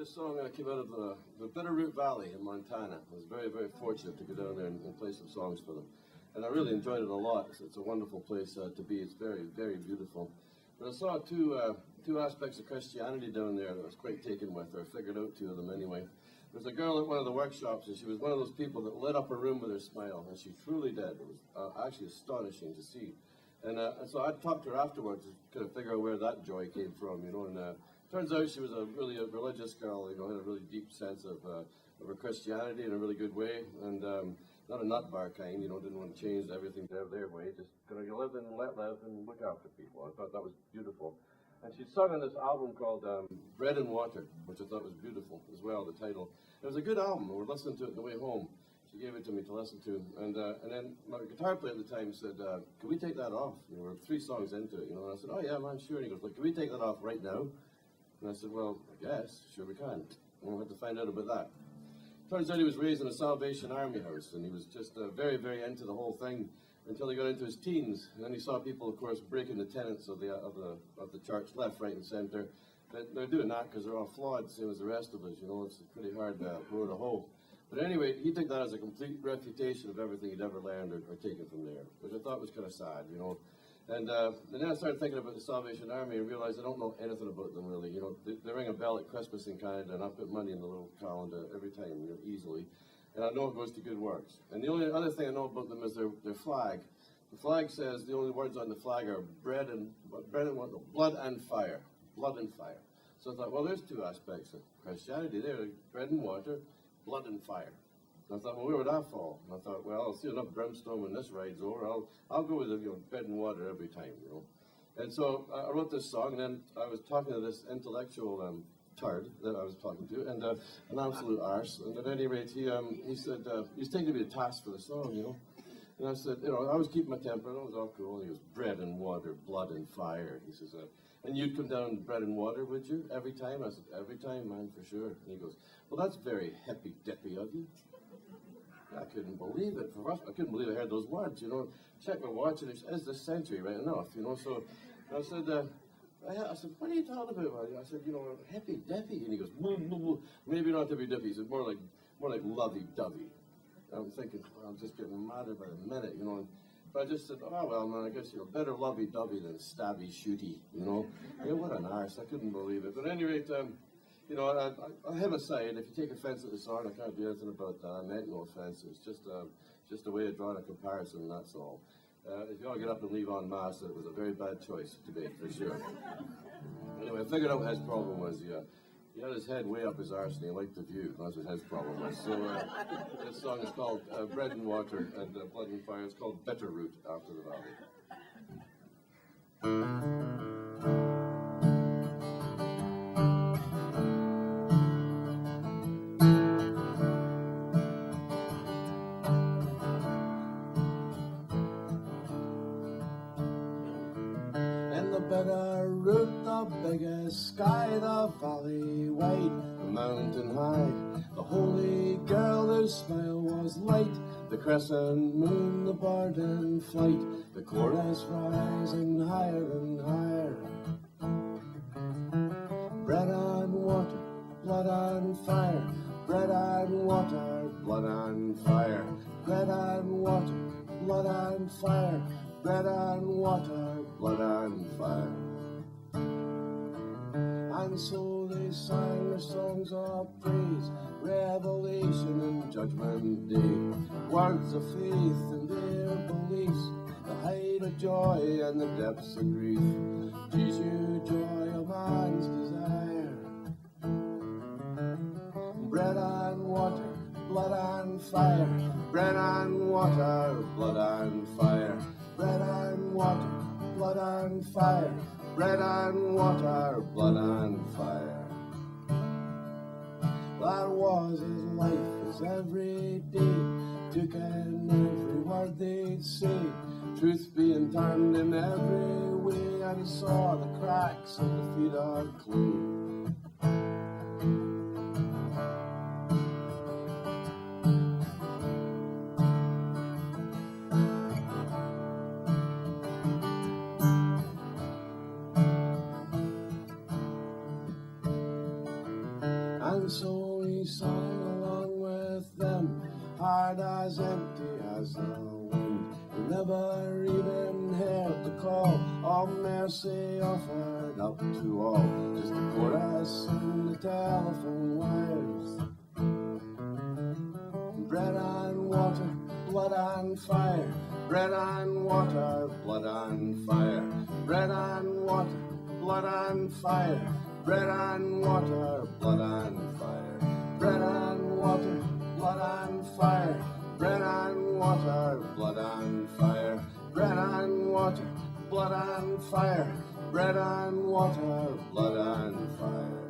This song came out of the Bitterroot Valley in Montana. I was very, very fortunate to go down there and play some songs for them. And I really enjoyed it a lot. It's a wonderful place to be. It's very, very beautiful. But I saw two aspects of Christianity down there that I was quite taken with, or I figured out two of them anyway. There was a girl at one of the workshops, and she was one of those people that lit up a room with her smile, and she truly did. It was actually astonishing to see. And so I talked to her afterwards to kind of figure out where that joy came from, you know. And turns out she was really a religious girl, you know, had a really deep sense of her Christianity in a really good way, and not a nut bar kind, you know, didn't want to change everything to their way, just kind of live and let live and look after people. I thought that was beautiful. And she sung on this album called Bread and Water, which I thought was beautiful as well, the title. It was a good album. We were listening to it on the way home. She gave it to me to listen to. And then my guitar player at the time said, can we take that off? You know, we're 3 songs into it, you know. And I said, oh yeah, man, sure. And he goes, like, can we take that off right now? And I said, well, I guess, sure we can. And we'll have to find out about that. Turns out he was raised in a Salvation Army house, and he was just very, very into the whole thing until he got into his teens. And then he saw people, of course, breaking the tenets of the church, left, right, and center. But they're doing that because they're all flawed, same as the rest of us. You know, it's a pretty hard road to hoe. But anyway, he took that as a complete refutation of everything he'd ever learned or taken from there, which I thought was kind of sad, you know. And then I started thinking about the Salvation Army and realized I don't know anything about them really. You know, they ring a bell at Christmas in Canada, and I put money in the little calendar every time, you know, easily. And I know it goes to good works. And the only other thing I know about them is their flag. The flag says the only words on the flag are blood and fire. Blood and fire. So I thought, well, there's 2 aspects of Christianity there: bread and water, blood and fire. And I thought, well, where would that fall? And I thought, well, I'll see enough brimstone when this ride's over. I'll go with bread and water every time, you know. And so I wrote this song, and then I was talking to this intellectual turd that I was talking to, and an absolute arse. And at any rate, he said he's taking me to task for the song, you know. And I said, you know, I was keeping my temper, and it was all cool. And he goes, bread and water, blood and fire. He says, and you'd come down bread and water, would you? Every time? I said, every time, man, for sure. And he goes, well, that's very hippy-dippy of you. I couldn't believe it. I couldn't believe I heard those words, you know. Check my watch, and it's the century right enough, you know. So I said, what are you talking about? I said, you know, hippy-dippy. And he goes, maybe not hippy-dippy. He said, more like lovey-dovey. I'm thinking, well, I'm just getting madder by the minute, you know. But I just said, oh, well, man, I guess, you know, better lovey-dovey than stabby-shooty, you know. Yeah, what an arse. I couldn't believe it. But at any rate, you know, I have a say, and if you take offense at the song, I can't do anything about that. I meant no offense. It's just a way of drawing a comparison, that's all. If you all get up and leave en masse, it was a very bad choice to make, for sure. Anyway, I figured out what his problem was. He had his head way up his arse, and he liked the view. That's what his problem was. So this song is called Bread and Water and Blood and Fire. It's called Bitterroot, after the valley. Bitterroot, the biggest sky, the valley wide, the mountain high, the holy girl whose smile was light, the crescent moon, the bird in flight, the chorus rising higher and higher. Bread and water, blood and fire, bread and water, blood and fire, bread and water, blood and fire, bread and water, blood and fire. And so they sang their songs of praise, revelation and judgment day, words of faith and their beliefs, the height of joy and the depths of grief. Teach you joy of man's desire. Bread and water, blood and fire, bread and water, blood and fire, bread and water, blood and fire, bread and water, blood and fire. That was his life, his every day, took in every word they'd say, truth being turned in every way, and he saw the cracks in the feet of clay. And so we sang along with them, heart as empty as the wind. We never even heard the call of mercy offered up to all, just the chorus and the telephone wires. Bread and water, blood and fire. Bread and water, blood and fire. Bread and water, blood and fire. Bread and water, blood and fire. Bread and water, blood and fire. Bread and water, blood and fire. Bread and water, blood and fire. Bread and water, blood and fire.